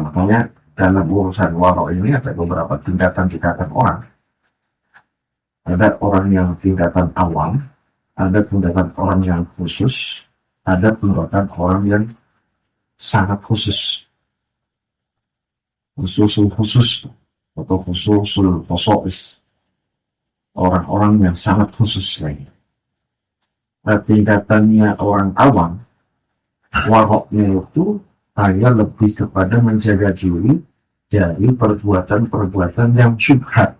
makanya dalam urusan warok ini ada beberapa tingkatan-tingkatan orang. Ada orang yang tingkatan awam, ada tingkatan orang yang khusus, ada tingkatan orang yang sangat khusus. Khusus atau khususul khosois. Orang-orang yang sangat khusus lagi. Nah, tingkatannya orang awam, waroknya itu hanya lebih kepada menjaga diri dari perbuatan-perbuatan yang syubhat.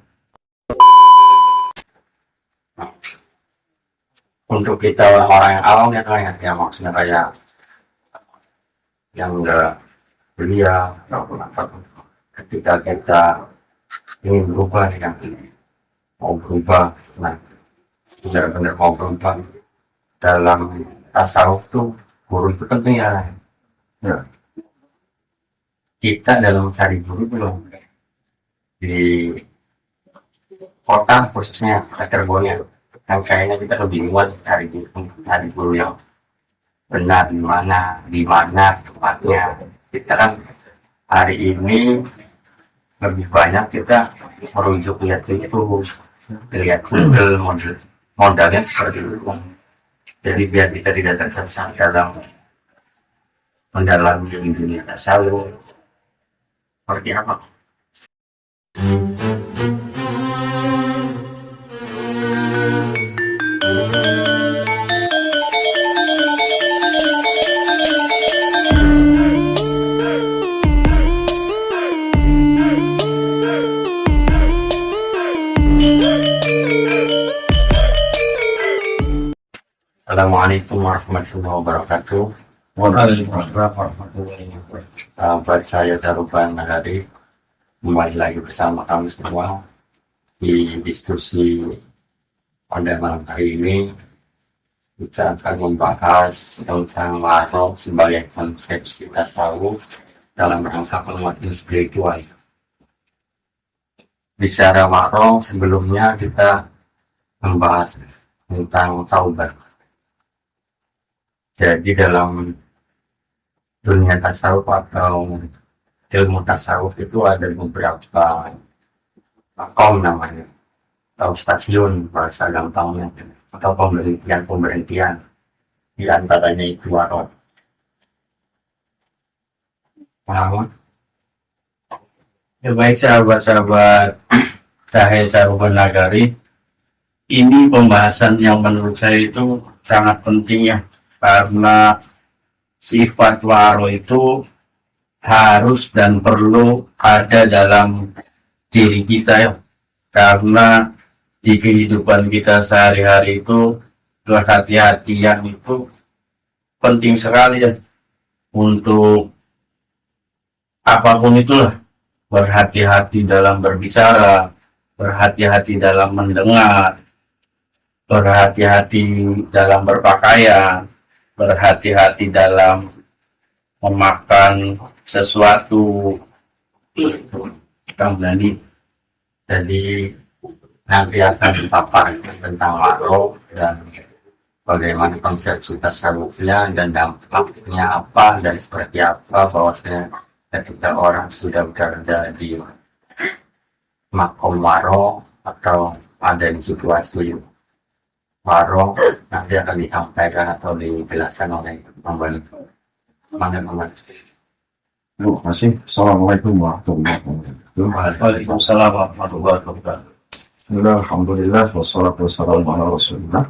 Untuk kita orang-orang yang awam ya maksudnya kayak yang enggak belia ataupun apa, ketika kita ingin berubah yang mau berubah, nah benar-benar mau berubah dalam tasawuf tuh guru itu penting ya. Kita dalam cari guru belum di kota khususnya Cirebonnya, kan kayaknya kita lebih luas cari guru yang benar di mana tempatnya. Kita kan hari ini lebih banyak kita merujuk lihat Google modalnya seperti itu. Jadi biar kita tidak tersesat dalam mendalami dunia tasawuf seperti apa. Assalamualaikum warahmatullahi wabarakatuh. Waalaikumsalam warahmatullahi wabarakatuh. Sahabat saya Daruban Nagari, kembali lagi bersama kami semua di diskusi pada malam hari ini. Kita akan membahas tentang makro sebagai konsepsi tasawuf dalam rangka penguatan spiritual. Bicara makro, sebelumnya kita membahas tentang taubat. Jadi dalam dunia tasawuf atau ilmu tasawuf itu ada beberapa makom namanya, atau stasiun bahasa gampangnya, atau pemberhentian. Di antaranya itu warok. Paham? Ya, baik sahabat-sahabat saya Daruban Nagari, ini pembahasan yang menurut saya itu sangat penting ya, karena sifat waro itu harus dan perlu ada dalam diri kita ya, karena di kehidupan kita sehari-hari itu kehati-hatian itu penting sekali ya, untuk apapun itulah. Berhati-hati dalam berbicara, berhati-hati dalam mendengar, berhati-hati dalam berpakaian, berhati-hati dalam memakan sesuatu. Jadi nanti akan dipaparkan tentang makro dan bagaimana konsepsi tasawufnya dan dampaknya apa dan seperti apa, bahwasanya ketika orang sudah berada di makom waro atau ada di situasi waro, nanti akan disampaikan atau dijelaskan oleh pembantu. Terima kasih. Assalamualaikum warahmatullahi wabarakatuh. Waalaikumsalam warahmatullahi wabarakatuh. Alhamdulillah wassalatu wassalamu ala Rasulillah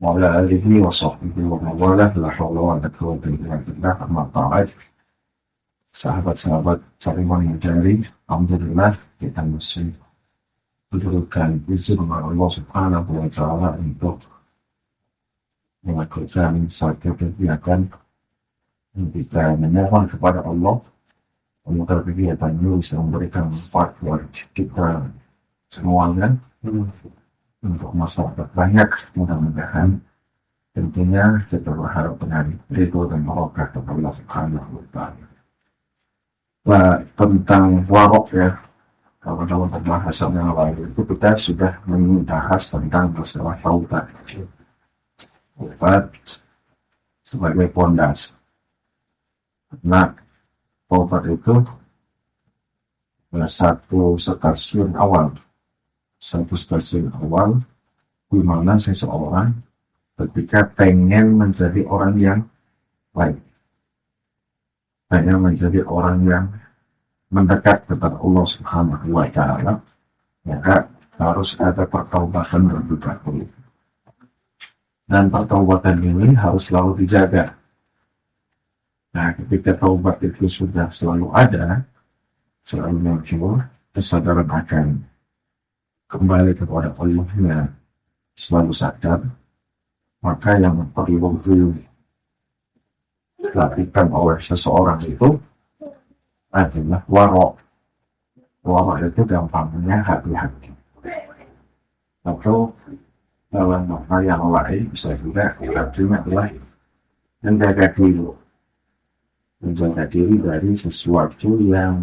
wa ala alihi wa sahbihi wa mawalah, la haula wa la quwwata illa billah, amma ba'd. Sahabat-sahabat Daruban Nagari, alhamdulillah kita masih diberikan izin oleh Allah Subhanahu wa Ta'ala untuk melakukan satu kegiatan yang kita memohon kepada Allah agar kegiatan ini bisa memberikan manfaat buat kita semuanya untuk masyarakat banyak. Mudah-mudahan tentunya kita berharap benar ridho dan barokah dari Allah Subhanahu wa Ta'ala. Nah, tentang warok ya, kalau dalam pembahasan yang lalu itu kita sudah membahas tentang masalah taubat. Taubat sebagai pondasi. Nah, taubat itu satu stasiun awal di mana seseorang ketika pengen menjadi orang yang baik, pengen menjadi orang yang mendekat kepada Allah Subhanahu wa Ta'ala, maka harus ada pertaubatan terlebih dahulu. Dan pertaubatan ini harus selalu dijaga. Nah, ketika taubat itu sudah selalu ada, selalu muncul, kesadaran akan kembali kepada Allah, selalu sadar, maka yang perlu dilakukan oleh seseorang itu adalah warok. Warok itu gampangnya hati-hati. Atau dalam makna yang lain bisa juga artinya adalah menjaga diri dari sesuatu yang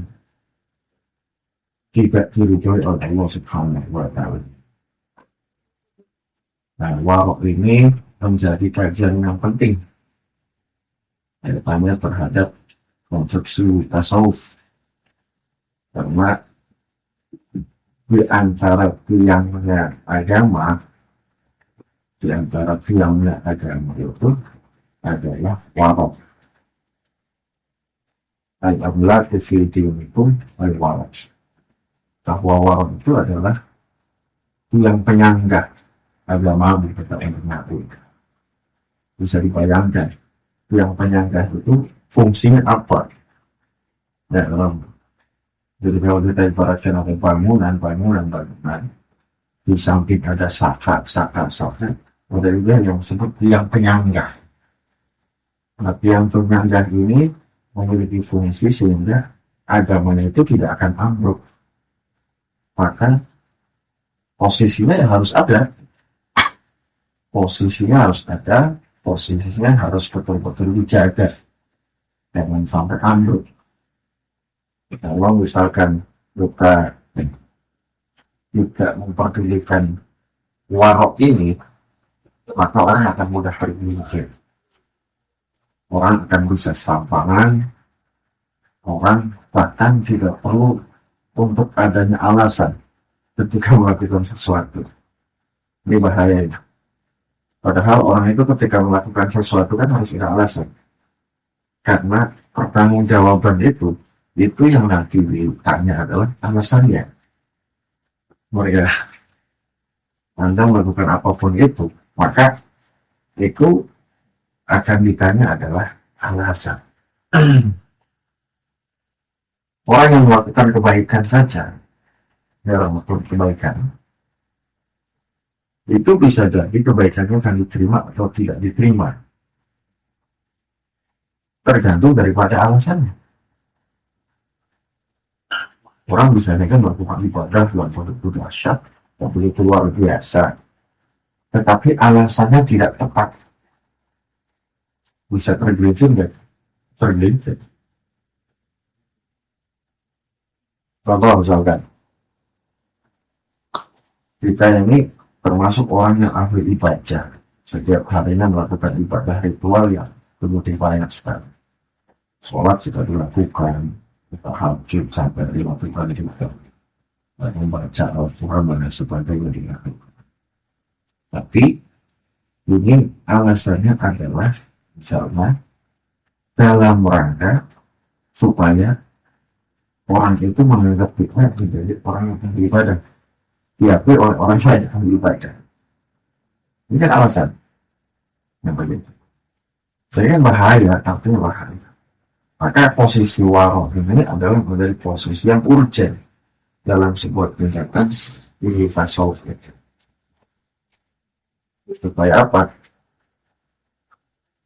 tidak diridhoi oleh Allah Subhanahu wa Ta'ala. Nah, warok ini menjadi kajian yang penting, terutama terhadap konsepsi tasawuf, karena di antara tiangnya agama itu adalah warok. Al-amlak fi dinikum al-warok. Bahwa warok itu adalah tiang penyangga agama kita mengaku. Bisa dibayangkan tiang penyangga itu fungsinya apa? Jadi kalau kita ibaratkan ada bangunan, di samping ada saka, dari dia yang disebut tiang penyangga. Nah, tiang penyangga ini memiliki fungsi sehingga agamanya itu tidak akan ambruk. Maka posisinya harus ada, posisinya harus betul-betul dijaga, jangan sampai ambruk. Kalau misalkan kita tidak memperdulikan warok ini, maka orang akan mudah tergelincir. Orang akan bisa serampangan, orang bahkan tidak perlu untuk adanya alasan ketika melakukan sesuatu. Ini bahayanya. Padahal orang itu ketika melakukan sesuatu kan harus ada alasan. Karena pertanggungjawaban itu yang nanti ditanya adalah alasannya. Mereka Anda melakukan apapun itu, maka itu akan ditanya adalah alasan. Orang yang melakukan kebaikan saja, dalam kebaikan, itu bisa jadi kebaikannya akan diterima atau tidak diterima. Tergantung daripada alasannya. Orang bisa kan melakukan ibadah yang begitu dahsyat, yang begitu luar biasa, tetapi alasannya tidak tepat. Bisa tergelincir nggak? Tergelincir. Contoh misalkan, kita ini termasuk orang yang ahli ibadah. Setiap harinya melakukan ibadah ritual yang begitu banyak sekali. Sholat sudah dilakukan, kita hajud sampai 50 kali juga, membaca Al-Quran dan sebagainya dilakukan. Tapi ini alasannya adalah misalnya dalam rangka supaya orang itu menganggap kita menjadi orang yang beribadah, diakui oleh orang lain yang beribadah. Ini kan alasan yang begitu. Jadi kan bahaya, artinya bahaya. Maka posisi warok ini adalah menjadi posisi yang urgent dalam sebuah tindakan di tasawuf itu. Supaya apa?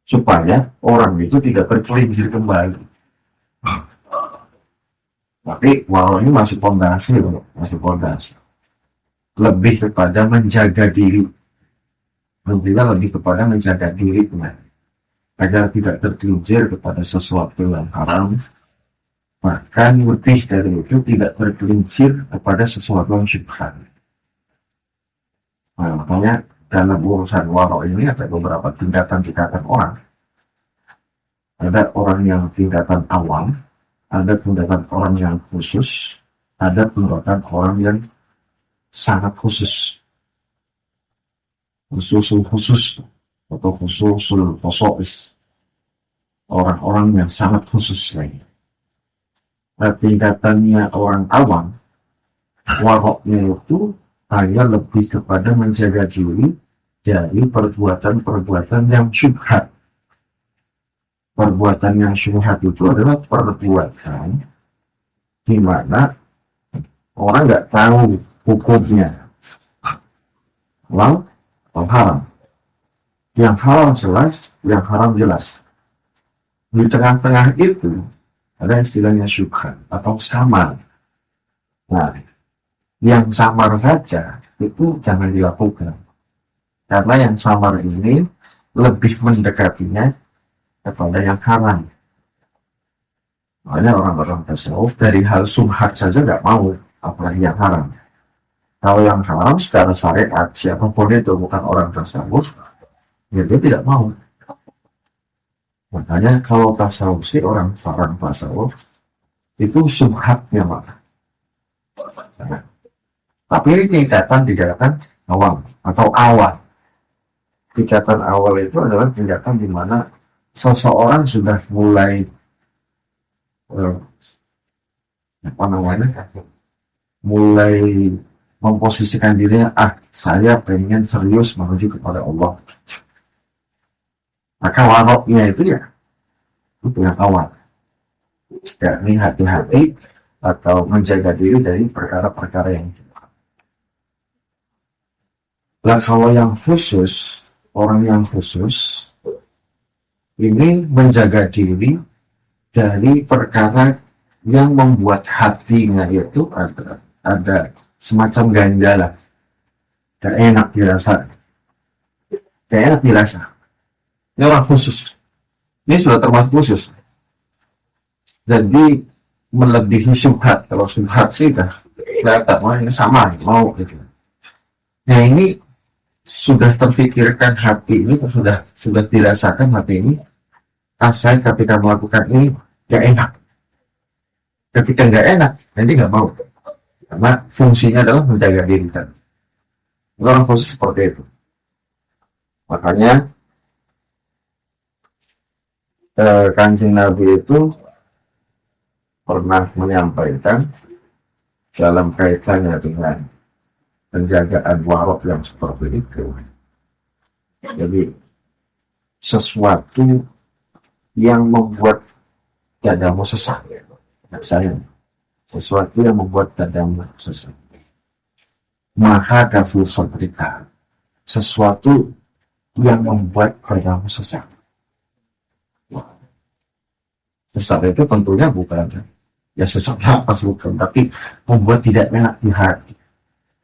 Supaya orang itu tidak tergelincir kembali. Tapi warok ini masih pondasi. Lebih kepada menjaga diri. Lebih kepada menjaga diri agar tidak tergelincir kepada sesuatu yang haram, bahkan lebih dari itu tidak tergelincir kepada sesuatu yang syubhat. Nah, makanya dalam urusan warok ini ada beberapa tingkatan orang. Ada orang yang tingkatan awam, ada tingkatan orang yang khusus, ada penerapan orang yang sangat khusus atau khusus, orang-orang yang sangat khusus lagi. Nah, tingkatannya orang awam, waroknya itu hanya lebih kepada menjaga diri dari perbuatan-perbuatan yang syubhat. Perbuatan yang syubhat itu adalah perbuatan di mana orang nggak tahu hukumnya, halal atau haram. Yang halal jelas, yang haram jelas. Di tengah-tengah itu ada istilahnya syubhat atau samar. Nah, yang samar saja itu jangan dilakukan, karena yang samar ini lebih mendekatinya kepada yang haram. Makanya orang-orang tasawuf dari hal subhat saja nggak mau, apalagi yang haram. Kalau yang haram secara syariat, siapapun itu bukan orang tasawuf, ya dia tidak mau. Makanya kalau tasawuf sih orang tasawuf itu subhatnya mana. Nah, tapi ini tingkatan awam atau awal. Tingkatan awal itu adalah tingkatan di mana seseorang sudah mulai mulai memposisikan dirinya, saya pengen serius menuju kepada Allah. Maka waroknya itu ya itu yang awal, yakni hati-hati atau menjaga diri dari perkara-perkara yang lah. Kalau yang khusus, orang yang khusus ini menjaga diri dari perkara yang membuat hatinya itu ada semacam ganjalan, gak enak dirasa. Ini orang khusus, ini sudah termasuk khusus, jadi melebihi syubhat. Kalau syubhat sih udah kelihatan, wah ini sama, mau gitu. Nah, ini sudah terfikirkan hati ini, sudah dirasakan hati ini, saya ketika melakukan ini gak enak. Ketika gak enak, nanti gak mau, karena fungsinya adalah menjaga diri kan. Orang khusus seperti itu. Makanya Kanjeng Nabi itu pernah menyampaikan dalam kaitannya dengan penjagaan warok yang seperti itu. Jadi sesuatu yang membuat dadamu sesak, sesuatu yang membuat dadamu sesak. Maka kaful sadrika, sesuatu yang membuat dadamu sesak. Sesak itu tentunya bukan ya sesak napas, bukan, tapi membuat tidak enak di hati,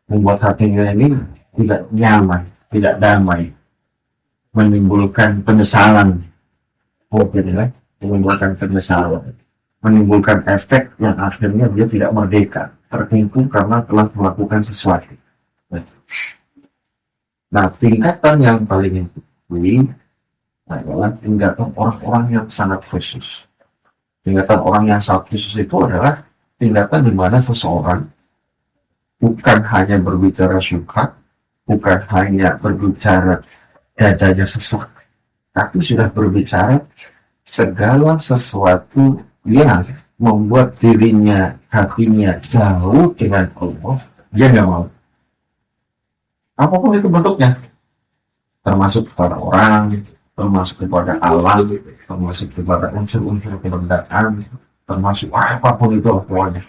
membuat hatinya ini tidak nyaman, tidak damai, menimbulkan penyesalan, menimbulkan efek yang akhirnya dia tidak merdeka, tertipu karena telah melakukan sesuatu. Nah, tingkatan yang paling tinggi adalah tingkatan orang-orang yang sangat khusus. Tingkatan orang yang sangat khusus itu adalah tingkatan di mana seseorang bukan hanya berbicara syubhat, bukan hanya berbicara dadanya sesak, tapi sudah berbicara segala sesuatu yang membuat dirinya, hatinya jauh dengan Allah, dia nggak mau. Apapun itu bentuknya, termasuk kepada orang, termasuk kepada alam, termasuk kepada unsur-unsur kebendaan, termasuk apapun itu pokoknya.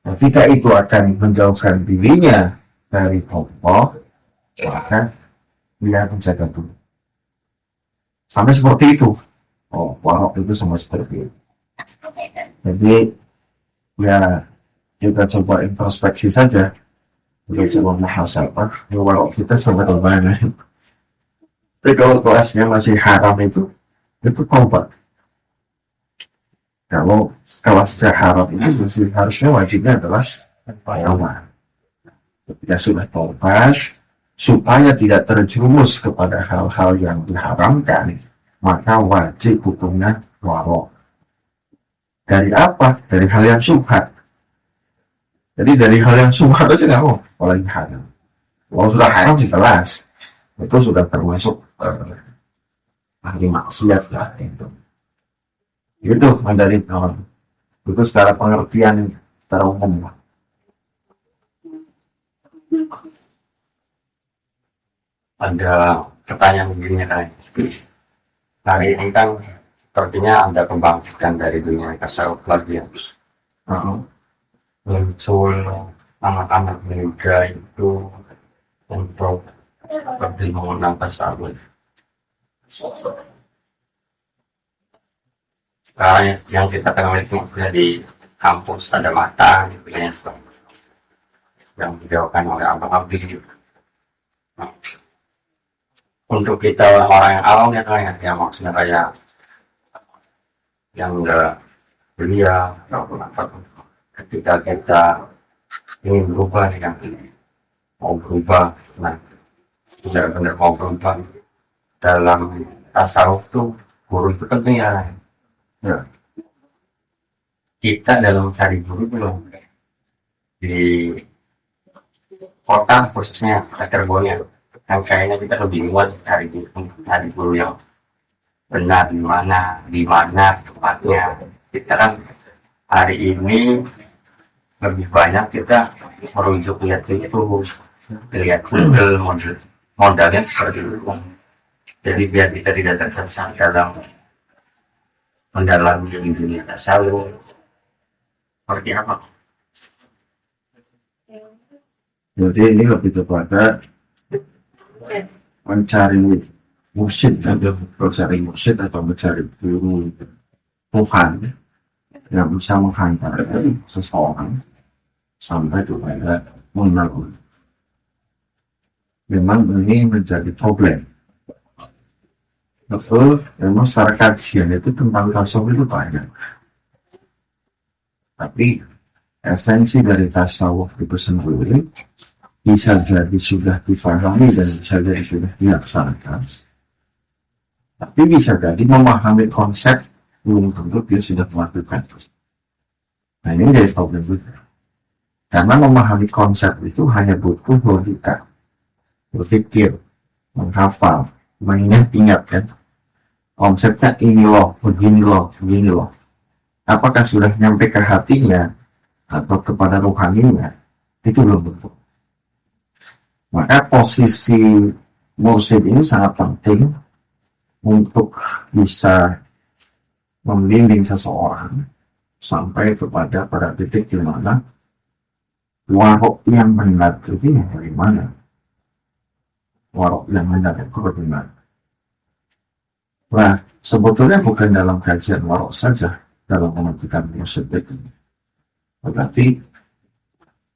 Ketika itu akan menjauhkan dirinya dari Allah, maka dia menjaga dulu. Sampai seperti itu. Warok itu sama seperti itu. Jadi ya kita coba introspeksi saja, kita coba muhasabah, warok kita sampai ke mana. Tapi kalau kelasnya masih haram itu taubat. Kalau kelasnya haram itu masih harusnya wajibnya adalah taubat. Ketika sudah taubat, supaya tidak terjerumus kepada hal-hal yang diharamkan, maka wajib hukumnya warok. Dari apa? Dari hal yang syubhat. Jadi dari hal yang subhat aja nggak mau, apalagi haram. Kalau sudah haram sih jelas, itu sudah termasuk ahli maksiat lah itu. Itu dari itu secara pengertian secara umum. Ada pertanyaan begini kan, hari ini kan sepertinya ada kebangkitan dari dunia tasawuf lagi ya. Muncul anak-anak muda itu untuk lebih mengenal tasawuf. Sekarang yang kita kenal itu maksudnya di kampus ada mata gitu ya, yang dibawakan oleh Abang Abdi gitu. Nah, untuk kita orang-orang yang awam ya kayak yang maksudnya kayak yang enggak belia ataupun apa, ketika kita ingin berubah nih kan, mau berubah, nah benar-benar mau berubah dalam tasawuf tuh guru itu penting ya. Kita dalam cari guru belum di kota khususnya Cirebonnya kan kayaknya kita lebih luas cari guru yang benar di mana tempatnya. Kita kan hari ini lebih banyak kita merujuk lihat Google modalnya seperti itu. Jadi biar kita tidak tersesat dalam mendalami dunia tasawuf. Seperti apa? Jadi ini lebih kepada mencari mursyid atau mencari guru Tuhan yang bisa menghantar seseorang sampai kepada mengenal. Memang ini menjadi problem. Betul, memang secara kajian itu tentang tasawuf itu banyak. Tapi esensi dari tasawuf itu sendiri bisa jadi sudah difahami dan bisa jadi sudah dilaksanakan. Tapi bisa jadi memahami konsep belum tentu dia sudah melakukan. Nah ini jadi problem juga. Karena memahami konsep itu hanya butuh logika, berpikir, menghafal, mengingat-ingat kan. Konsepnya ini loh, begini loh. Apakah sudah nyampe ke hatinya atau kepada rohaninya, itu belum tentu. Maka posisi mursyid ini sangat penting untuk bisa membimbing seseorang sampai kepada pada titik di mana warok yang benar itu dari mana? Warok yang benar itu bagaimana? Nah, sebetulnya bukan dalam kajian warok saja dalam menentukan mursyid ini, tetapi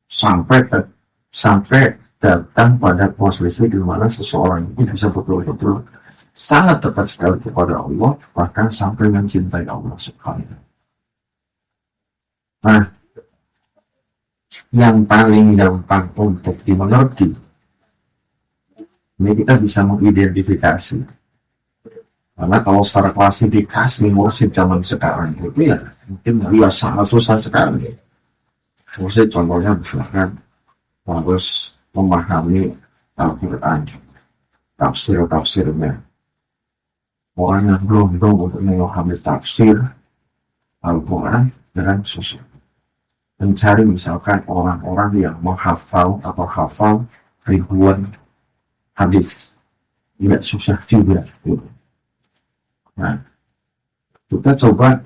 sampai datang pada posisi di mana seseorang itu bisa betul-betul sangat dekat sekali kepada Allah, bahkan sampai mencintai Allah Subhanahu. Nah, yang paling gampang untuk dimengerti, ini kita bisa mengidentifikasi. Karena kalau secara klasifikasi mursyid zaman sekarang itu ya mungkin dia sangat susah sekali. Mursyid contohnya misalkan harus memahami Al-Quran, tafsirnya. Orang yang belum untuk memahami tafsir Al-Quran dengan susah. Mencari misalkan orang-orang yang menghafal atau hafal ribuan hadis, tidak susah juga. Nah, kita coba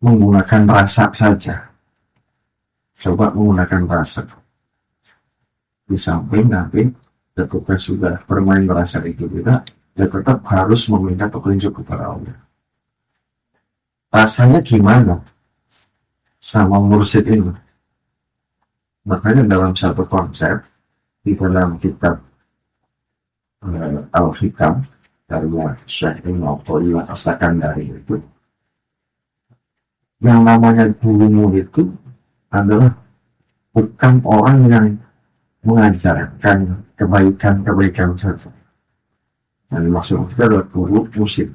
menggunakan rasa saja. Coba menggunakan rasa. Di samping nanti ketika sudah bermain rasa itu juga, ya tetap harus meminta petunjuk kepada Allah. Rasanya gimana sama mursyid ini? Makanya dalam satu konsep di dalam kitab Al-Hikam dari Syekh Ibnu Athaillah As-Sakandari itu, yang namanya gurumu itu adalah bukan orang yang mengajarkan kebaikan saja. Dan maksud kita adalah guru musik.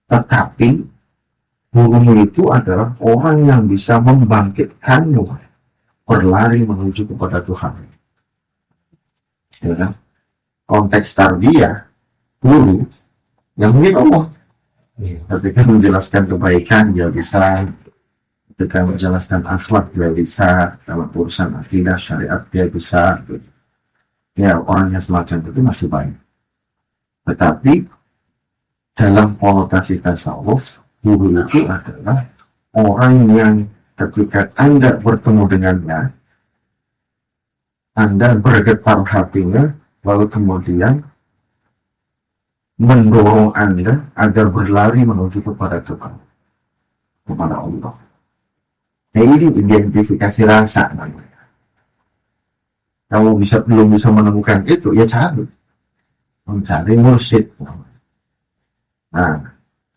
Tetapi gurumu itu adalah orang yang bisa membangkitkanmu berlari menuju kepada Tuhan. Ya kan? Konteks tarbiyah, guru, yang mungkin Allah. Ketika menjelaskan kebaikan, dia bisa. Ketika menjelaskan akhlak, dia bisa. Dalam urusan akidah, syariat, dia bisa. Ya, orangnya semacam itu masih baik. Tetapi, dalam konotasi tasawuf, guru itu adalah orang yang ketika Anda bertemu dengannya, Anda bergetar hatinya, lalu kemudian mendorong Anda agar berlari menuju kepada Tuhan, kepada Allah. Nah, ini identifikasi rasa namanya. Kalau belum bisa menemukan itu, ya mencari mursyid. Nah,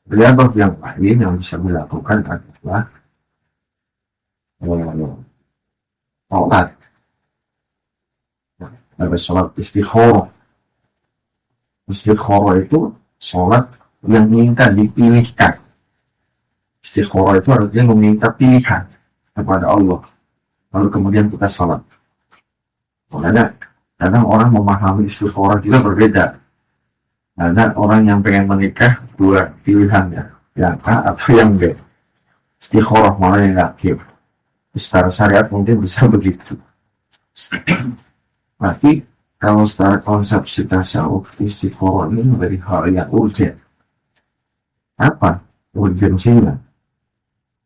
beliau yang lain yang bisa dilakukan adalah sholat. Ada sholat istikharah. Istikharah itu sholat yang minta dipilihkan. Istikharah itu artinya meminta pilihan kepada Allah. Lalu kemudian kita sholat. Makanya kadang orang memahami istikharah kita berbeda. Ada orang yang pengen menikah dua pilihannya, yang A atau yang B. Istikharah mana yang akhir. Secara syariat mungkin bisa begitu. Tapi kalau secara konsepsi tasawuf, istikharah ini menjadi hal yang urgent. Apa urgensinya?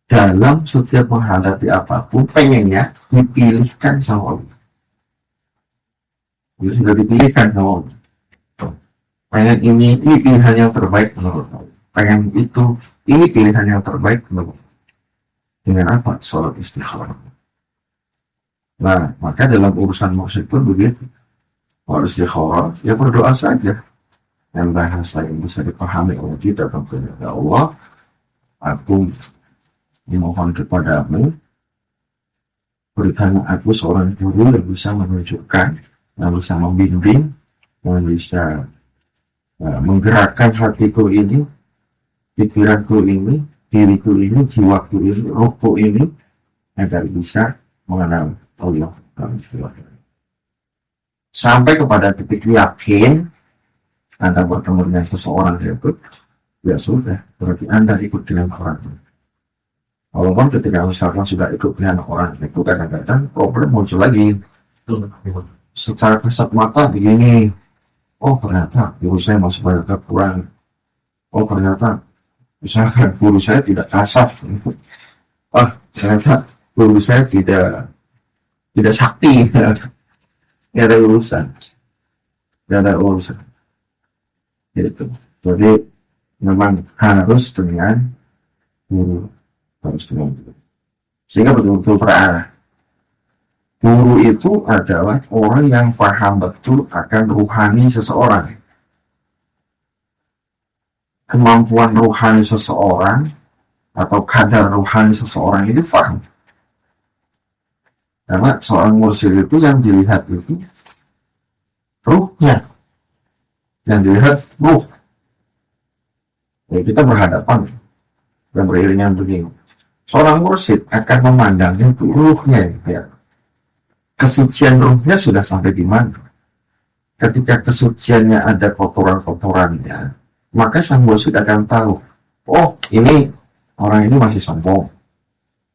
Dalam setiap menghadapi apapun, pengennya dipilihkan sama Allah. Itu sudah dipilihkan sama Allah. Pengen ini pilihan yang terbaik menurut Allah. Pengen itu, ini pilihan yang terbaik menurut Allah. Dengan apa? Sholat istikharah. Nah, maka dalam urusan mursyid pun begitu. Kalau istikharah, ya berdoa saja. Yang bahasa yang bisa dipahami oleh kita tentunya. Ya Allah, aku memohon kepadamu, berikan aku seorang guru yang bisa menunjukkan, yang bisa membimbing, yang bisa menggerakkan hatiku ini, pikiranku ini, diriku ini, jiwaku ini, rohku ini, agar bisa mengenal Allah. Sampai kepada titik yakin Anda bertemu dengan seseorang itu, ya sudah, berarti Anda ikut dengan orang itu. Walaupun ketika misalkan sudah ikut dengan orang itu, kadang-kadang problem muncul lagi. Secara kasat mata begini, oh ternyata guru saya masih banyak kurang. Oh ternyata misalkan guru saya tidak kasaf. Ternyata guru saya tidak sakti. Tidak ada urusan. Gitu. Jadi memang harus dengan guru, harus dengan guru. Sehingga betul-betul terarah. Guru itu adalah orang yang paham betul akan ruhani seseorang. Kemampuan ruhani seseorang atau kadar ruhani seseorang itu paham. Karena seorang mursyid itu yang dilihat itu ruhnya, yang dilihat ruh. Ya, kita berhadapan dan beriringan begini. Seorang mursyid akan memandangnya itu ruhnya, ya. Kesucian ruhnya sudah sampai di mana? Ketika kesuciannya ada kotoran-kotorannya, maka sang mursyid akan tahu, oh ini orang ini masih sombong,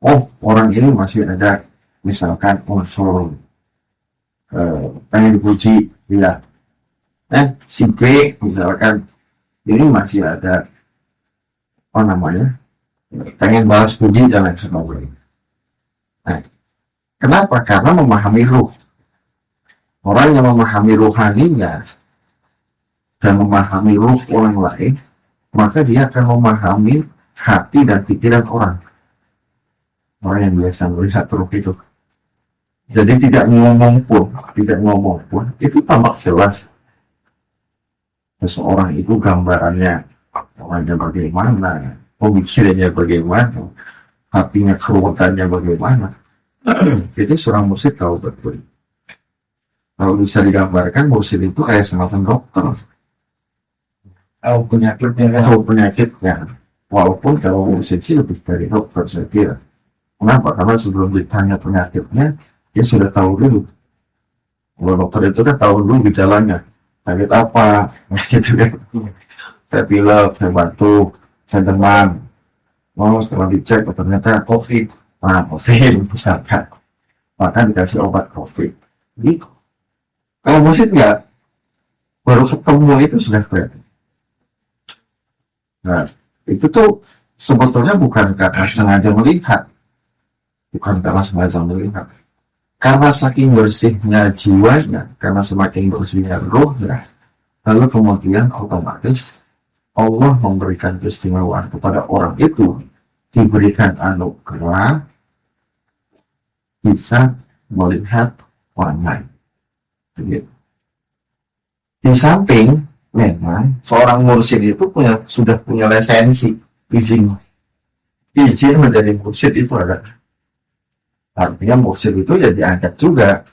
oh orang ini masih ada misalkan unsur pengen dipuji, ya. Si B misalkan ini masih ada pengen balas puji dan lain sebagainya. Nah, kenapa? Karena memahami ruh. Orang yang memahami rohaninya dan memahami ruh orang lain, maka dia akan memahami hati dan pikiran orang. Orang yang biasa melihat ruh itu. Jadi tidak ngomong pun, itu tampak jelas. Seseorang itu gambarannya, orangnya bagaimana, pemikirannya bagaimana, hatinya, keruwetannya bagaimana. Jadi seorang mursyid tahu betul. Kalau bisa digambarkan, mursyid itu kayak semacam dokter. Tahu penyakitnya. Walaupun kalau mursyid sih lebih dari dokter, saya kira. Kenapa? Karena sebelum ditanya penyakitnya, dia sudah tahu dulu. Kalau dokter itu kan tahu dulu gejalanya, sakit apa, gitu kan. Saya pilek, saya batuk, saya demam. Oh, setelah dicek ternyata COVID. Nah, COVID misalkan, maka dikasih obat COVID. Jadi kalau musik nggak, baru ketemu itu sudah kelihatan. Nah, itu tuh sebetulnya bukan karena sengaja melihat, karena saking bersihnya jiwanya, karena semakin bersihnya rohnya, lalu kemudian otomatis Allah memberikan keistimewaan kepada orang itu, diberikan anugerah bisa melihat orang lain. Gitu. Di samping memang seorang mursyid itu sudah punya lisensi, izin menjadi mursyid itu ada. Artinya mursyid itu ya diangkat juga.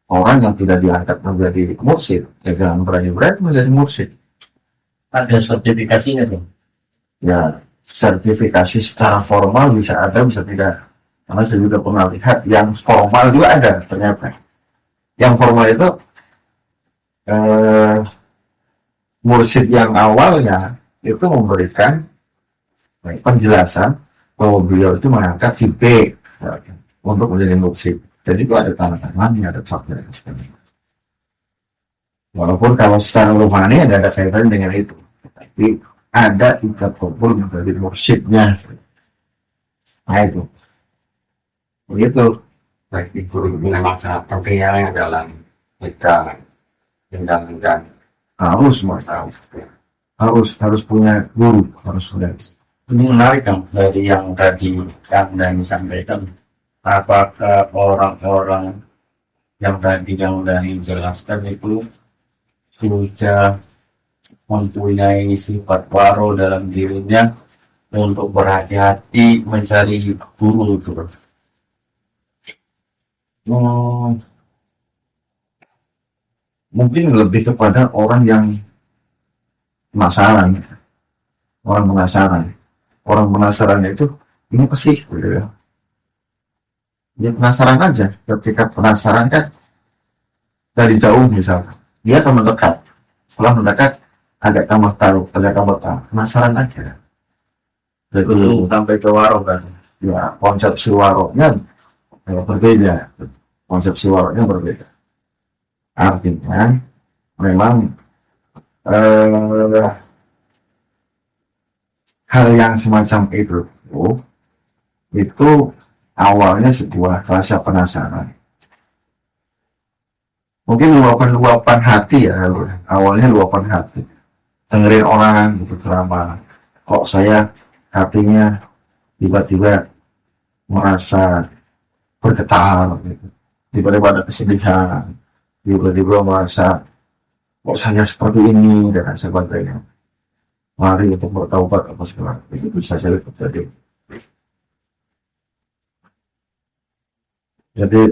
Orang yang tidak diangkat menjadi mursyid, ya jangan berani-berani menjadi mursyid. Ada sertifikasinya tuh. Ya, sertifikasi secara formal bisa ada, bisa tidak. Karena saya juga pernah lihat yang formal juga ada ternyata. Yang formal itu mursyid yang awalnya itu memberikan penjelasan bahwa beliau itu mengangkat si B untuk menjadi mursyid. Jadi itu ada tanda tangannya, ada fakta. Walaupun kalau secara rohani tidak ada kaitan dengan itu, tapi ada ikat kubur menjadi mursyidnya. Nah itu, begitu. Baik guru memang sangat penting yang dalam kita menjalankan Harus punya guru, harus punya. ini menarik kan dari yang tadi yang Dani sampaikan, apakah orang-orang yang tadi yang Dani jelaskan itu sudah mempunyai sifat waro dalam dirinya untuk berhati-hati mencari guru itu. Mungkin lebih kepada orang yang penasaran. Orang penasaran itu ini apa sih gitu ya. Dia penasaran aja. Ketika penasaran kan dari jauh misalnya, dia akan mendekat. Setelah mendekat agak tambah tahu, penasaran aja. Jadi Sampai ke waro kan. ya konsepsi waronya berbeda. Artinya memang hal yang semacam itu awalnya sebuah rasa penasaran. Mungkin luapan hati ya, awalnya luapan hati. Dengerin orang gitu ceramah, kok saya hatinya tiba-tiba merasa bergetar gitu. Tiba-tiba ada kesedihan, tiba-tiba merasa kok saya seperti ini dan sebagainya. Mari untuk bertaubat apa segala itu bisa jadi terjadi. Jadi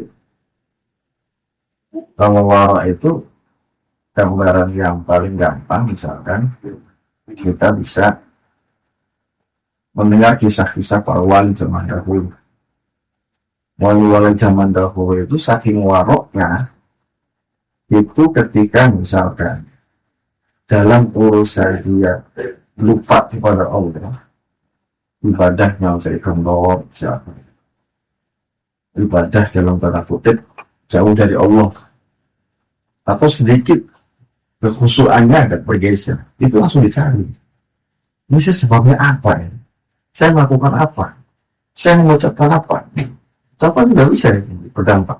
kalau wara itu gambaran yang paling gampang, misalkan kita bisa mendengar kisah-kisah para wali zaman dahulu. Wali-wali zaman dahulu itu saking waroknya itu ketika misalkan dalam urusan dia lupa kepada Allah, ibadahnya jadi kendor, ibadah dalam tanda kutip jauh dari Allah, atau sedikit kekhusyuannya agak bergeser, itu langsung dicari. Ini saya sebabnya apa ya? Saya melakukan apa? Saya mengucapkan apa? Apa tidak bisa berdampak?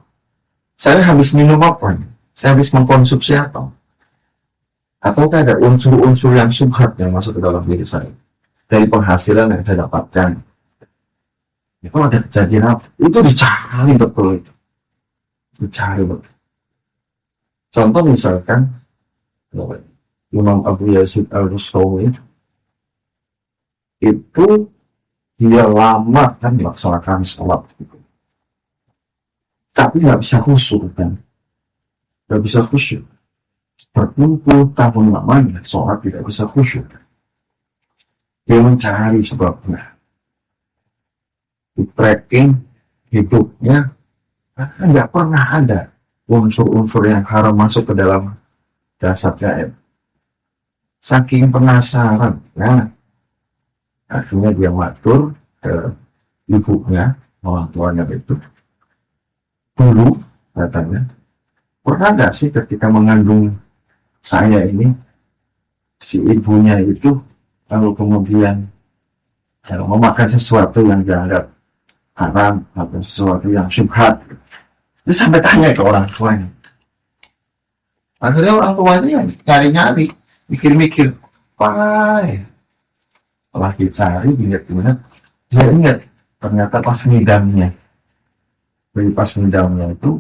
Saya habis minum apa? Saya habis mengkonsumsi apa? Ataukah ada unsur-unsur yang subhat yang masuk ke dalam diri saya dari penghasilan yang saya dapatkan? Itu ada kejadian apa? Itu dicari betul itu. Dicari betul. Contoh misalkan Imam Abu Yazid Al-Bustami itu dia lama kan melaksanakan sholat gitu. Tapi nggak bisa khusyuk kan? Nggak bisa khusyuk. Berpuluh tahun lamanya sholat tidak bisa khusyuk. Dia mencari sebabnya. Di tracking hidupnya nggak pernah ada unsur-unsur yang haram masuk ke dalam jasadnya. Saking penasaran, nah akhirnya dia matur ke ibunya, orang tuanya itu. Dulu katanya, pernah nggak sih ketika mengandung saya ini, si ibunya itu lalu kemudian memakan sesuatu yang dianggap haram atau sesuatu yang syubhat. Dia sampai tanya ke orang tuanya. Akhirnya orang tuanya yang nyari-nyari, mikir-mikir, apa ya? Setelah dicari, ingat-ingat, dia ingat ternyata pas ngidamnya. Jadi pas ngidamnya itu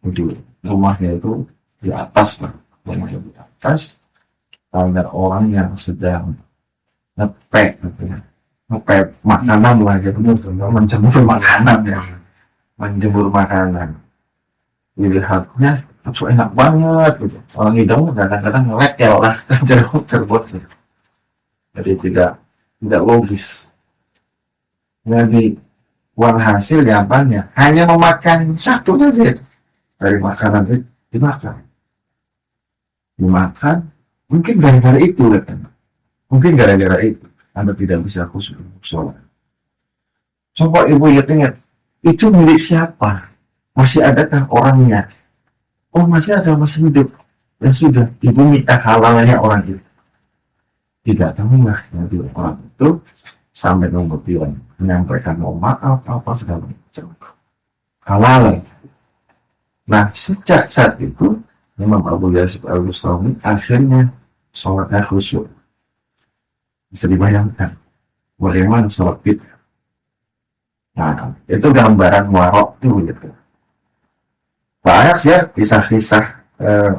di rumahnya itu di atas lah, rumahnya di atas. Ada orang yang sedang ngepek, ngepek makanan lah, gitu, menjemur makanan ya, menjemur makanan. Dilihatnya, itu enak banget gitu. Orang hidung kadang-kadang ngelekel lah, cerbot gitu. Jadi tidak logis. Jadi walhasil gampangnya hanya memakan satu saja dari makanan itu, dimakan. Mungkin gara-gara itu kan. Mungkin gara-gara itu Anda tidak bisa khusyuk sholat. Coba ibu ingat, itu milik siapa? Masih adakah orangnya? Oh, masih ada, masih hidup. Ya sudah, ibu minta halalnya orang itu. Tidak tahu lah nanti orang itu sampai kemudian menyampaikan mau maaf apa segala macam. Halal. Nah, sejak saat itu Imam Abu Yazid Al-Bustami akhirnya sholatnya khusyuk. Bisa dibayangkan bagaimana sholat itu. Nah, itu gambaran warok itu gitu. Banyak ya kisah-kisah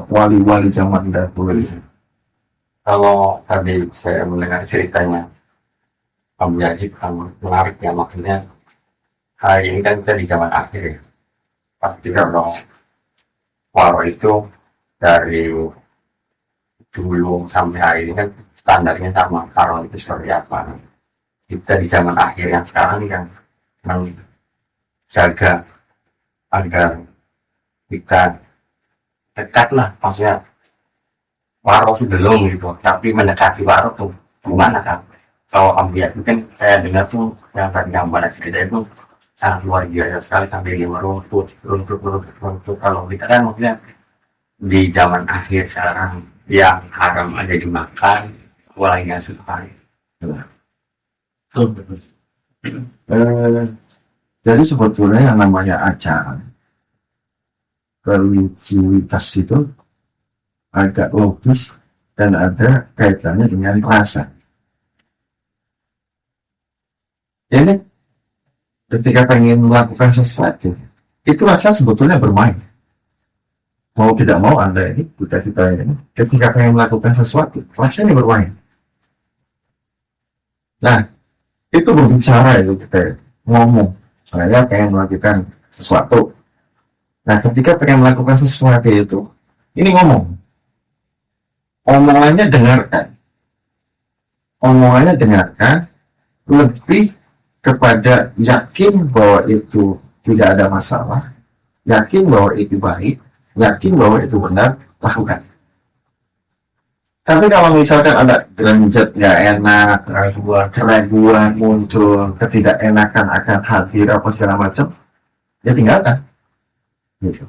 wali-wali zaman dahulu. Kalau tadi saya mendengar ceritanya Abu Yazid kan menarik ya, makanya hari ini kan kita di zaman akhir ya. Pasti kalau waro itu dari dulu sampai hari ini kan standarnya sama, kalau itu seperti apa. Kita di zaman akhir yang sekarang ini kan menjaga agar kita dekat lah, maksudnya waro sebelum gitu, tapi mendekati waro tuh gimana kan? Kalau ambiat itu kan saya dengar tuh yang tadi gambaran cerita itu sangat luar biasa sekali, sampai dia meruntut. Kalau kita kan maksudnya di zaman akhir sekarang yang haram ada dimakan, mulai nggak suka. Jadi sebetulnya yang namanya acara religiusitas itu agak logis dan ada kaitannya dengan rasa. Jadi ketika pengen melakukan sesuatu, itu rasa sebetulnya bermain. Mau tidak mau Anda ini, kita ini, ketika pengen melakukan sesuatu, rasanya bermain. Nah, itu berbicara itu kita ngomong, saya pengen melakukan sesuatu. Nah, ketika pengen melakukan sesuatu itu, ini ngomong. Omongannya dengarkan, lebih kepada yakin bahwa itu tidak ada masalah, yakin bahwa itu baik, yakin bahwa itu benar, lakukan. Tapi kalau misalkan ada gerenjet nggak enak, keraguan muncul, ketidakenakan akan hadir apa segala macam, ya tinggalkan. Gitu.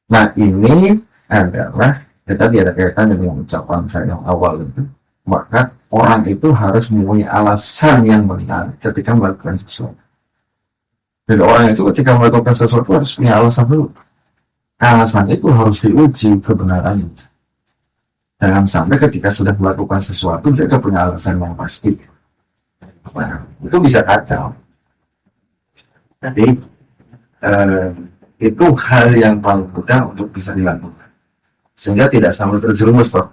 Nah, ini adalah tadi ada kaitan dengan ucapan saya yang awal itu. Maka orang itu harus mempunyai alasan yang benar ketika melakukan sesuatu. Jadi orang itu ketika melakukan sesuatu harus punya alasan dulu. Alasan itu harus diuji kebenarannya. Jangan sampai ketika sudah melakukan sesuatu dia punya alasan yang pasti. Nah, itu bisa kacau. Jadi itu hal yang paling mudah untuk bisa dilakukan. Sehingga tidak sampai terjerumus toh.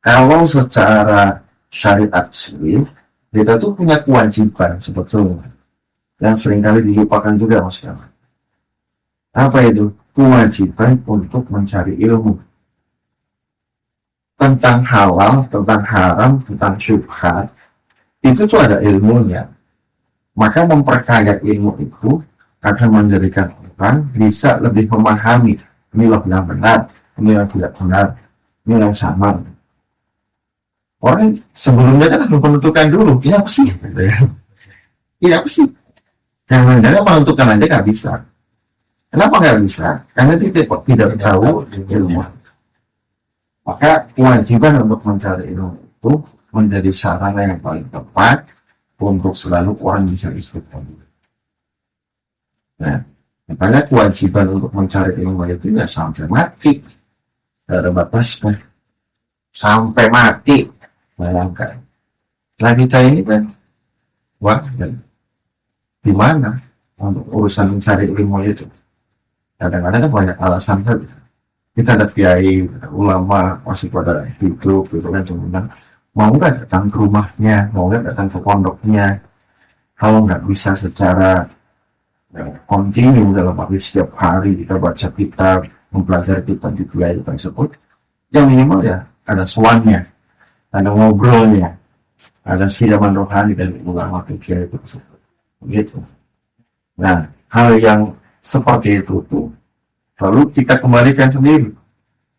Kalau secara syariat sih, kita tuh punya kewajiban sebetulnya yang seringkali dilupakan juga masyarakat. Apa itu? Kewajiban untuk mencari ilmu tentang halal, tentang haram, tentang syubhat. Itu tuh ada ilmunya. Maka memperkaya ilmu itu akan menjadikan lakukan bisa lebih memahami ini loh yang benar, ini yang tidak benar, ini yang sama. Orang sebelumnya kan harus menentukan dulu, ini apa sih? Gitu ya. Ini apa sih? Jangan-jangan menentukan aja nggak bisa. Kenapa nggak bisa? Karena dia tidak tahu ilmu. Maka kewajiban untuk mencari ilmu itu menjadi sarana yang paling tepat untuk selalu orang bisa istiqomah. Nah, makanya kewajiban untuk mencari ilmu itu ya sampai mati. Tidak ada batasnya. Sampai mati. Bayangkan. Nah kita ini kan, wah, gimana untuk urusan mencari ilmu itu? Kadang-kadang kan banyak alasan kan. Kita ada kiai, ulama masih pada hidup gitu kan, cuman mau nggak datang ke rumahnya, mau nggak datang ke pondoknya, kalau nggak bisa secara kontinu dalam arti setiap hari kita baca kitab, mempelajari kitab di kiai tersebut, yang minimal ya ada soannya, ada ngobrolnya, ada siraman rohani dari ulama kiai tersebut, gitu. Nah, hal yang seperti itu tuh lalu kita kembalikan sendiri,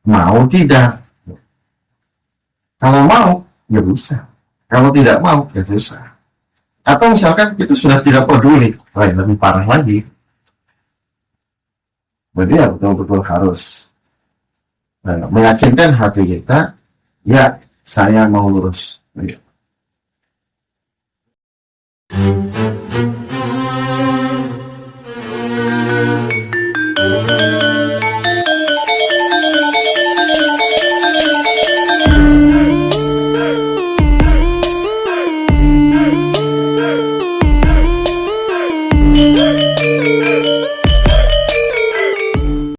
mau tidak? Kalau mau ya bisa, kalau tidak mau ya susah. Atau misalkan itu sudah tidak peduli, lebih parah lagi. Berarti ya betul-betul harus meyakinkan hati kita, ya saya mau lurus. Ya.